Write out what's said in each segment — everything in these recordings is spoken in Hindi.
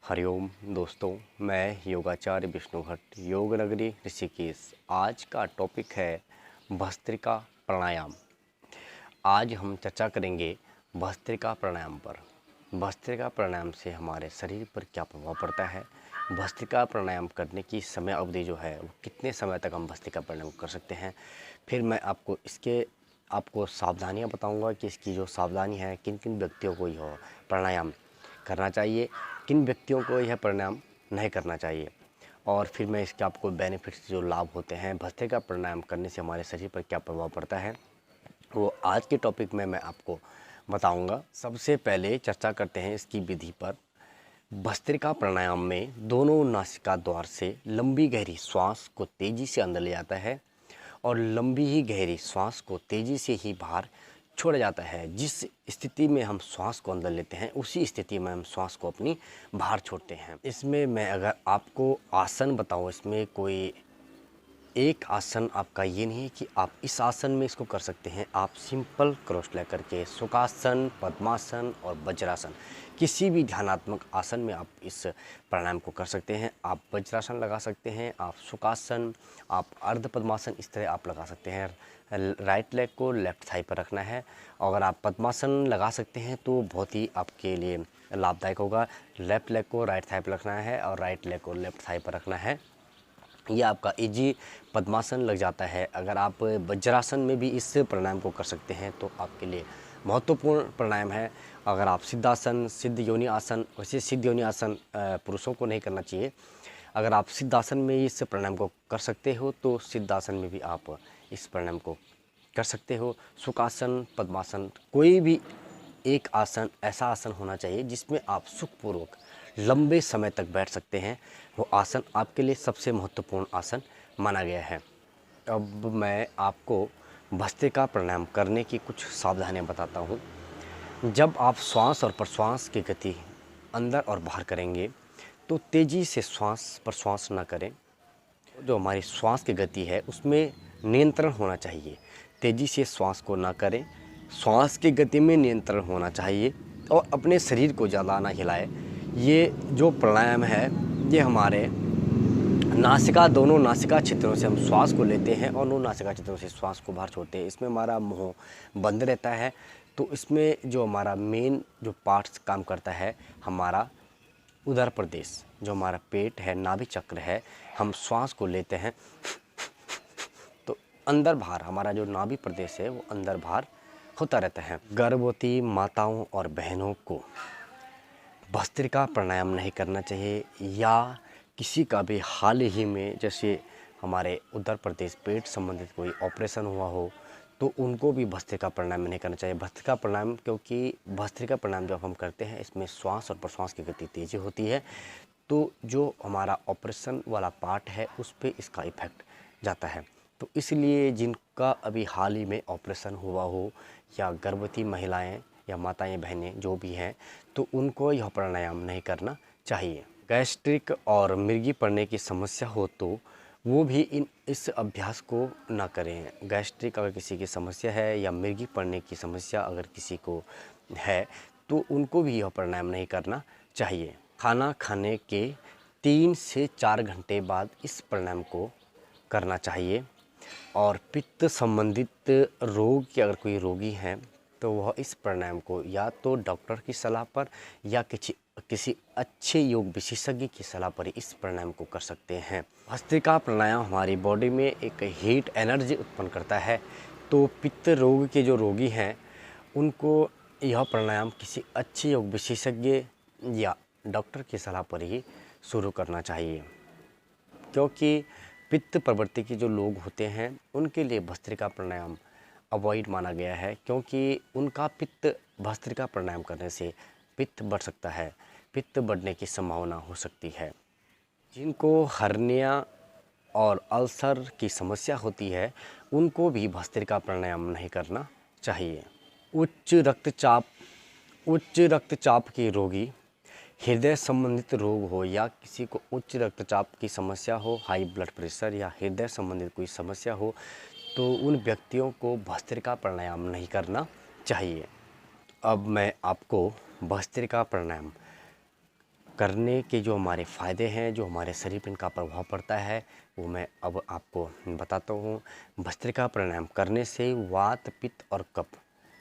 हरिओम दोस्तों, मैं योगाचार्य विष्णु भट्ट, योग नगरी ऋषिकेश। आज का टॉपिक है भस्त्रिका प्राणायाम। आज हम चर्चा करेंगे भस्त्रिका प्राणायाम पर। भस्त्रिका प्राणायाम से हमारे शरीर पर क्या प्रभाव पड़ता है, भस्त्रिका प्राणायाम करने की समय अवधि जो है वो कितने समय तक हम भस्त्रिका प्राणायाम कर सकते हैं। फिर मैं आपको सावधानियाँ बताऊंगा कि इसकी जो सावधानी है, किन किन व्यक्तियों को यह प्राणायाम करना चाहिए, किन व्यक्तियों को यह प्राणायाम नहीं करना चाहिए। और फिर मैं इसके आपको बेनिफिट्स जो लाभ होते हैं भस्त्रिका प्राणायाम करने से हमारे शरीर पर क्या प्रभाव पड़ता है, वो आज के टॉपिक में मैं आपको बताऊंगा। सबसे पहले चर्चा करते हैं इसकी विधि पर। भस्त्रिका प्राणायाम में दोनों नासिका द्वार से लंबी गहरी श्वास को तेजी से अंदर ले जाता है और लंबी ही गहरी श्वास को तेजी से ही बाहर छोड़ा जाता है। जिस स्थिति में हम श्वास को अंदर लेते हैं उसी स्थिति में हम श्वास को अपनी बाहर छोड़ते हैं। इसमें मैं अगर आपको आसन बताऊं, इसमें कोई एक आसन आपका ये नहीं है कि आप इस आसन में इसको कर सकते हैं। आप सिंपल क्रॉस लेग करके सुखासन, पद्मासन और वज्रासन, किसी भी ध्यानात्मक आसन में आप इस प्राणायाम को कर सकते हैं। आप वज्रासन लगा सकते हैं, आप सुखासन, आप अर्ध पद्मासन इस तरह आप लगा सकते हैं। राइट लेग को लेफ्ट थाई पर रखना है। अगर आप पद्मासन लगा सकते हैं तो बहुत ही आपके लिए लाभदायक होगा। लेफ्ट लेग को राइट थाई पर रखना है और राइट लेग को लेफ्ट थाई पर रखना है। ये आपका इजी पद्मासन लग जाता है। अगर आप वज्रासन में भी इस प्राणायाम को कर सकते हैं तो आपके लिए महत्वपूर्ण प्राणायाम है। अगर आप सिद्धासन, सिद्ध योनि आसन, वैसे सिद्ध योनि आसन पुरुषों को नहीं करना चाहिए। अगर आप सिद्धासन में इस प्राणायाम को कर सकते हो तो सिद्धासन में भी आप इस प्राणायाम को कर सकते हो। सुखासन, पद्मासन, कोई भी एक आसन ऐसा आसन होना चाहिए जिसमें आप सुखपूर्वक लंबे समय तक बैठ सकते हैं। वो आसन आपके लिए सबसे महत्वपूर्ण आसन माना गया है। अब मैं आपको भस्त्रिका प्राणायाम करने की कुछ सावधानियां बताता हूँ। जब आप श्वास और प्रश्वास की गति अंदर और बाहर करेंगे तो तेज़ी से श्वास प्रश्वास ना करें। जो हमारी श्वास की गति है उसमें नियंत्रण होना चाहिए। तेज़ी से श्वास को ना करें, श्वास की गति में नियंत्रण होना चाहिए और अपने शरीर को ज़्यादा ना हिलाएं। ये जो प्राणायाम है ये हमारे दोनों नासिका क्षेत्रों से हम श्वास को लेते हैं और दोनों नासिका क्षेत्रों से श्वास को बाहर छोड़ते हैं। इसमें हमारा मुंह बंद रहता है। तो इसमें जो हमारा मेन जो पार्ट्स काम करता है, हमारा उदर प्रदेश, जो हमारा पेट है, नाभि चक्र है, हम श्वास को लेते हैं तो अंदर बाहर हमारा जो नाभि प्रदेश है वो अंदर बाहर होता रहता है। गर्भवती माताओं और बहनों को भस्त्रिका प्राणायाम नहीं करना चाहिए, या किसी का भी हाल ही में जैसे हमारे उत्तर प्रदेश पेट संबंधित कोई ऑपरेशन हुआ हो तो उनको भी भस्त्रिका प्राणायाम नहीं करना चाहिए। भस्त्रिका प्राणायाम, क्योंकि भस्त्रिका प्राणायाम जब हम करते हैं इसमें श्वास और प्रश्वास की गति तेज़ी होती है तो जो हमारा ऑपरेशन वाला पार्ट है उस पर इसका इफेक्ट जाता है। तो इसलिए जिनका अभी हाल ही में ऑपरेशन हुआ हो या गर्भवती महिलाएं या माताएं बहनें जो भी हैं तो उनको यह प्राणायाम नहीं करना चाहिए। गैस्ट्रिक और मिर्गी पड़ने की समस्या हो तो वो भी इस अभ्यास को ना करें। गैस्ट्रिक अगर किसी की समस्या है या मिर्गी पड़ने की समस्या अगर किसी को है तो उनको भी यह प्राणायाम नहीं करना चाहिए। खाना खाने के 3 से 4 घंटे बाद इस प्राणायाम को करना चाहिए। और पित्त संबंधित रोग के अगर कोई रोगी हैं तो वह इस प्राणायाम को या तो डॉक्टर की सलाह पर या किसी अच्छे योग विशेषज्ञ की सलाह पर इस प्राणायाम को कर सकते हैं। भस्त्रिका प्राणायाम हमारी बॉडी में एक हीट एनर्जी उत्पन्न करता है। तो पित्त रोग के जो रोगी हैं उनको यह प्राणायाम किसी अच्छे योग विशेषज्ञ या डॉक्टर की सलाह पर ही शुरू करना चाहिए, क्योंकि पित्त प्रवृत्ति के जो लोग होते हैं उनके लिए भस्त्रिका प्राणायाम अवॉइड माना गया है, क्योंकि उनका पित्त भस्त्रिका प्राणायाम करने से पित्त बढ़ सकता है, पित्त बढ़ने की संभावना हो सकती है। जिनको हर्निया और अल्सर की समस्या होती है उनको भी भस्त्रिका प्राणायाम नहीं करना चाहिए। उच्च रक्तचाप के रोगी, हृदय संबंधित रोग हो या किसी को उच्च रक्तचाप की समस्या हो, हाई ब्लड प्रेशर या हृदय संबंधित कोई समस्या हो तो उन व्यक्तियों को भस्त्रिका प्राणायाम नहीं करना चाहिए। अब मैं आपको भस्त्रिका प्राणायाम करने के जो हमारे फ़ायदे हैं, जो हमारे शरीर पर इनका प्रभाव पड़ता है, वो मैं अब आपको बताता हूँ। भस्त्रिका प्राणायाम करने से वात, पित्त और कफ,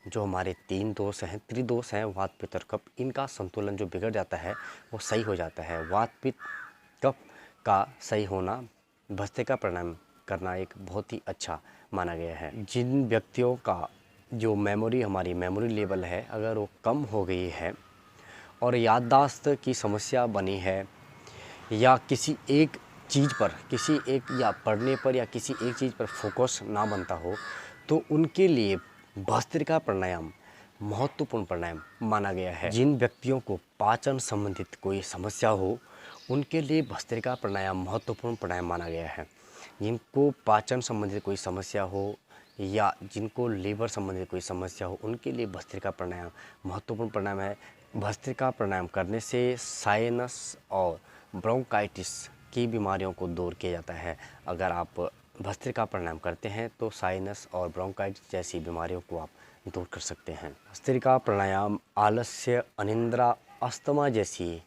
जो हमारे 3 दोष हैं, त्रिदोष हैं, वात, पित्त और कफ, इनका संतुलन जो बिगड़ जाता है वो सही हो जाता है। वात, पित्त, कफ का सही होना भस्त्रिका प्राणायाम करना एक बहुत ही अच्छा माना गया है। जिन व्यक्तियों का जो हमारी मेमोरी लेवल है, अगर वो कम हो गई है और याददाश्त की समस्या बनी है, या किसी एक चीज़ पर, किसी एक या पढ़ने पर या किसी एक चीज़ पर फोकस ना बनता हो, तो उनके लिए भस्त्रिका प्राणायाम महत्वपूर्ण प्राणायाम माना गया है। जिन व्यक्तियों को पाचन संबंधित कोई समस्या हो, उनके लिए भस्त्रिका प्राणायाम महत्वपूर्ण प्राणायाम माना गया है। जिनको पाचन संबंधित कोई समस्या हो या जिनको लीवर संबंधित कोई समस्या हो, उनके लिए भस्त्रिका प्राणायाम महत्वपूर्ण प्राणायाम है। भस्त्रिका प्राणायाम करने से साइनस और ब्रोंकाइटिस की बीमारियों को दूर किया जाता है। अगर आप भस्त्रिका प्राणायाम करते हैं तो साइनस और ब्रोंकाइटिस जैसी बीमारियों को आप दूर कर सकते हैं। भस्त्रिका प्राणायाम आलस्य, अनिद्रा, अस्थमा जैसी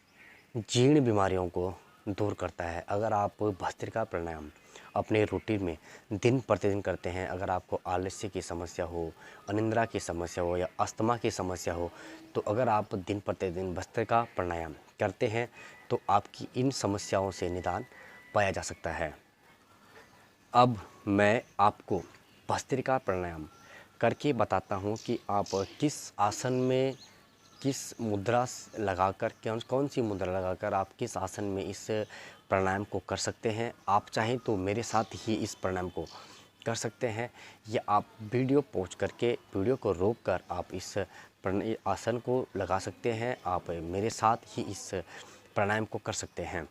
जीर्ण बीमारियों को दूर करता है। अगर आप भस्त्रिका प्राणायाम अपने रूटीन में दिन प्रतिदिन करते हैं, अगर आपको आलस्य की समस्या हो, अनिद्रा की समस्या हो या अस्थमा की समस्या हो, तो अगर आप दिन प्रतिदिन भस्त्रिका प्राणायाम करते हैं तो आपकी इन समस्याओं से निदान पाया जा सकता है। अब मैं आपको भस्त्रिका प्राणायाम करके बताता हूँ कि आप किस आसन में, किस मुद्रा लगाकर, कौन सी मुद्रा लगाकर आप किस आसन में इस प्राणायाम को कर सकते हैं। आप चाहें तो मेरे साथ ही इस प्राणायाम को कर सकते हैं, या आप वीडियो पॉज करके, वीडियो को रोककर आप इस आसन को लगा सकते हैं। आप मेरे साथ ही इस प्राणायाम को कर सकते हैं।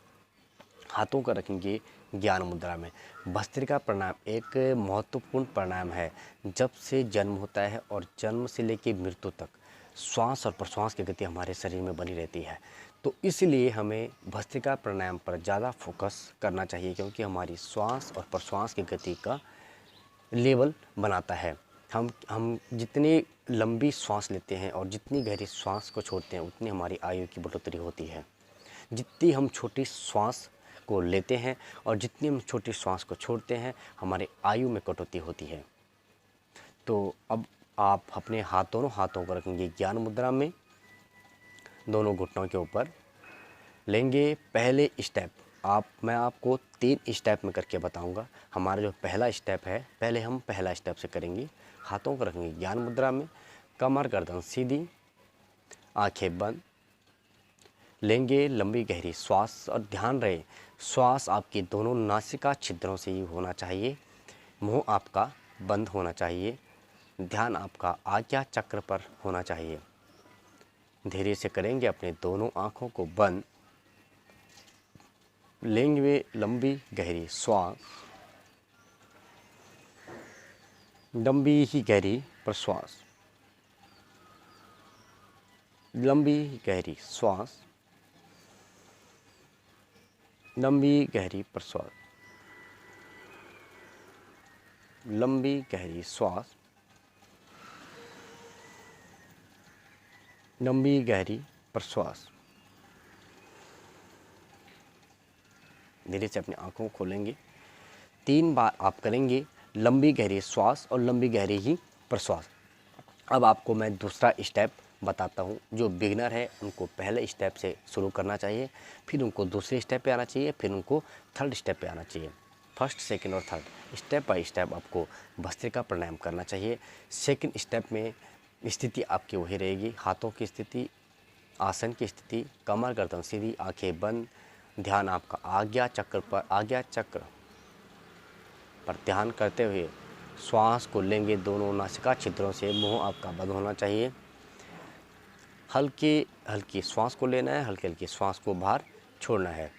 हाथों का रखेंगे ज्ञान मुद्रा में। भस्त्रिका प्राणायाम एक महत्वपूर्ण प्राणायाम है। जब से जन्म होता है और जन्म से लेकर मृत्यु तक श्वास और प्रश्वास की गति हमारे शरीर में बनी रहती है, तो इसलिए हमें भस्त्रिका प्राणायाम पर ज़्यादा फोकस करना चाहिए, क्योंकि हमारी श्वास और प्रश्वास की गति का लेवल बनाता है। हम जितनी लंबी श्वास लेते हैं और जितनी गहरी श्वास को छोड़ते हैं, उतनी हमारी आयु की बढ़ोतरी होती है। जितनी हम छोटी श्वास को लेते हैं और जितनी हम छोटी श्वास को छोड़ते हैं, हमारे आयु में कटौती होती है। तो अब आप अपने दोनों हाथों को रखेंगे ज्ञान मुद्रा में, दोनों घुटनों के ऊपर लेंगे। पहले स्टेप मैं आपको 3 स्टेप में करके बताऊंगा। हमारा जो पहला स्टेप है, पहले हम पहला स्टेप से करेंगे। हाथों को रखेंगे ज्ञान मुद्रा में, कमर गर्दन सीधी, आंखें बंद, लेंगे लंबी गहरी श्वास। और ध्यान रहे, श्वास आपकी दोनों नासिका छिद्रों से ही होना चाहिए, मुंह आपका बंद होना चाहिए, ध्यान आपका आज्ञा चक्र पर होना चाहिए। धीरे से करेंगे, अपने दोनों आँखों को बंद, लेंगे लंबी गहरी श्वास, लंबी ही गहरी प्रश्वास, लंबी गहरी श्वास, लंबी गहरी प्रश्वास, लंबी गहरी श्वास, लंबी गहरी प्रश्वास। धीरे से अपनी आंखों को खोलेंगे। 3 बार आप करेंगे लंबी गहरी श्वास और लंबी गहरी ही प्रश्वास। अब आपको मैं दूसरा स्टेप बताता हूँ। जो बिगिनर है उनको पहले स्टेप से शुरू करना चाहिए, फिर उनको दूसरे स्टेप पे आना चाहिए, फिर उनको थर्ड स्टेप पे आना चाहिए। फर्स्ट, सेकंड और थर्ड स्टेप बाय स्टेप आपको भस्त्रिका प्राणायाम करना चाहिए। सेकंड स्टेप में स्थिति आपकी वही रहेगी, हाथों की स्थिति, आसन की स्थिति, कमर गर्दन सीधी, आंखें बंद, ध्यान आपका आज्ञा चक्र पर ध्यान करते हुए श्वास को लेंगे दोनों नासिका छिद्रों से, मुंह आपका बंद होना चाहिए। हल्की हल्की श्वास को लेना है, हल्की हल्की श्वास को बाहर छोड़ना है।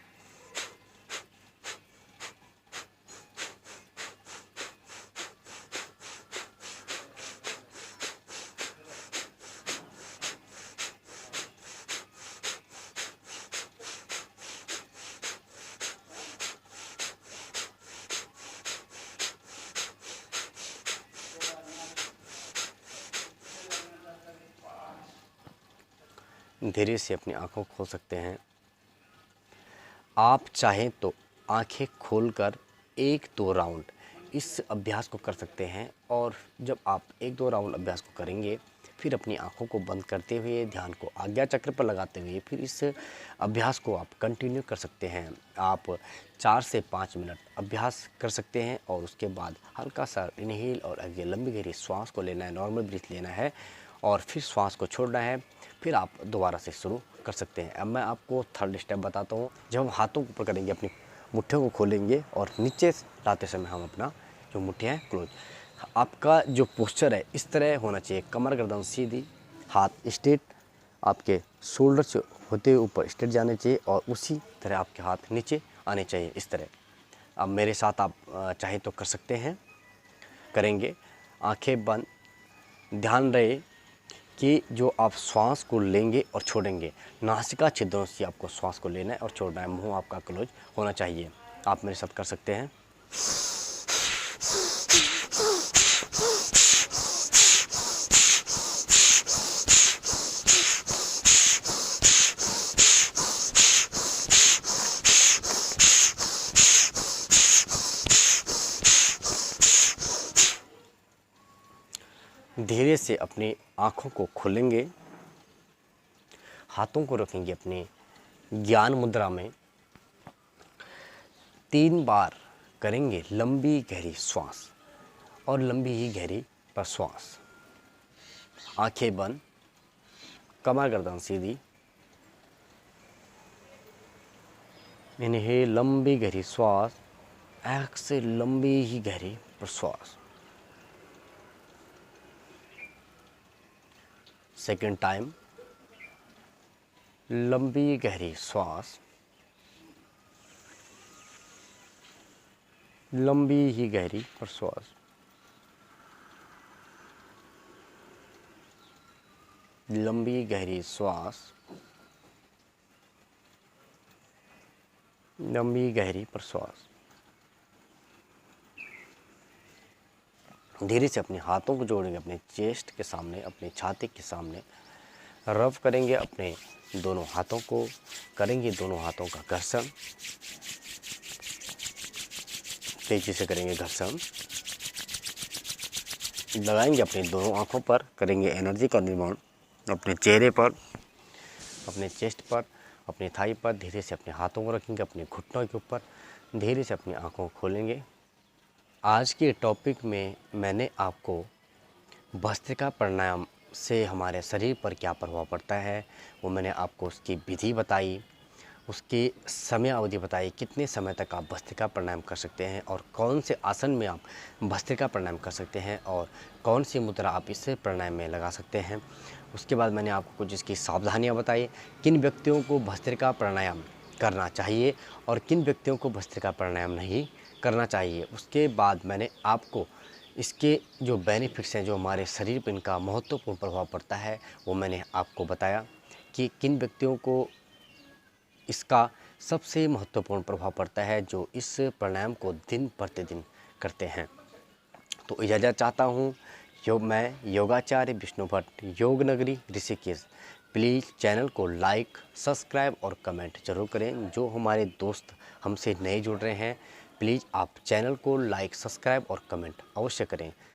धीरे से अपनी आंखों को खोल सकते हैं। आप चाहें तो आंखें खोलकर 1-2 राउंड इस अभ्यास को कर सकते हैं। और जब आप 1-2 राउंड अभ्यास को करेंगे, फिर अपनी आंखों को बंद करते हुए ध्यान को आज्ञा चक्र पर लगाते हुए फिर इस अभ्यास को आप कंटिन्यू कर सकते हैं। आप 4 से 5 मिनट अभ्यास कर सकते हैं और उसके बाद हल्का सा इनहेल और एक्सहेल लंबी गहरी श्वास को लेना है, नॉर्मल ब्रीथ लेना है और फिर श्वास को छोड़ना है। फिर आप दोबारा से शुरू कर सकते हैं। अब मैं आपको थर्ड स्टेप बताता हूँ। जब हम हाथों को ऊपर करेंगे, अपनी मुट्ठियों को खोलेंगे और नीचे लाते समय हम अपना जो मुट्ठियाँ हैं क्लोज। आपका जो पोस्चर है इस तरह होना चाहिए, कमर गर्दन सीधी, हाथ स्ट्रेट, आपके शोल्डर से होते हुए ऊपर स्ट्रेट जाने चाहिए और उसी तरह आपके हाथ नीचे आने चाहिए इस तरह। अब मेरे साथ आप चाहे तो कर सकते हैं। करेंगे आंखें बंद, ध्यान रहे कि जो आप श्वास को लेंगे और छोड़ेंगे, नासिका छिद्रों से आपको श्वास को लेना है और छोड़ना है। मुंह आपका क्लोज होना चाहिए। आप मेरे साथ कर सकते हैं। धीरे से अपनी आँखों को खोलेंगे, हाथों को रखेंगे अपने ज्ञान मुद्रा में, 3 बार करेंगे लंबी गहरी श्वास और लंबी ही गहरी प्रश्वास। आंखें बंद, कमर गर्दन सीधी, इन्हें लंबी गहरी श्वास, एक्सेल लंबी ही गहरी प्रश्वास। सेकेंड टाइम, लंबी गहरी श्वास, लंबी ही गहरी प्रश्वास। लंबी गहरी श्वास, लंबी गहरी प्रश्वास। धीरे से अपने हाथों को जोड़ेंगे अपने चेस्ट के सामने, अपने छाती के सामने, रब करेंगे अपने दोनों हाथों को, करेंगे दोनों हाथों का घर्षण, तेजी से करेंगे घर्षण, लगाएंगे अपनी दोनों आंखों पर, करेंगे एनर्जी का निर्माण अपने चेहरे पर, अपने चेस्ट पर, अपनी थाई पर। धीरे से अपने हाथों को रखेंगे अपने घुटनों के ऊपर, धीरे से अपनी आंखों को खोलेंगे। आज के टॉपिक में मैंने आपको भस्त्रिका प्राणायाम से हमारे शरीर पर क्या प्रभाव पड़ता है वो मैंने आपको उसकी विधि बताई, उसकी समय अवधि बताई, कितने समय तक आप भस्त्रिका प्राणायाम कर सकते हैं और कौन से आसन में आप भस्त्रिका प्राणायाम कर सकते हैं और कौन सी मुद्रा आप इस प्राणायाम में लगा सकते हैं। उसके बाद मैंने आपको कुछ इसकी सावधानियां बताई, किन व्यक्तियों को भस्त्रिका प्राणायाम करना चाहिए और किन व्यक्तियों को भस्त्रिका प्राणायाम नहीं करना चाहिए। उसके बाद मैंने आपको इसके जो बेनिफिट्स हैं, जो हमारे शरीर पर इनका महत्वपूर्ण प्रभाव पड़ता है, वो मैंने आपको बताया कि किन व्यक्तियों को इसका सबसे महत्वपूर्ण प्रभाव पड़ता है जो इस प्राणायाम को दिन प्रतिदिन करते हैं। तो इजाज़त चाहता हूँ। मैं योगाचार्य विष्णु भट्ट, योग नगरी ऋषिकेश। प्लीज़ चैनल को लाइक, सब्सक्राइब और कमेंट जरूर करें। जो हमारे दोस्त हमसे नए जुड़ रहे हैं, प्लीज़ आप चैनल को लाइक, सब्सक्राइब और कमेंट अवश्य करें।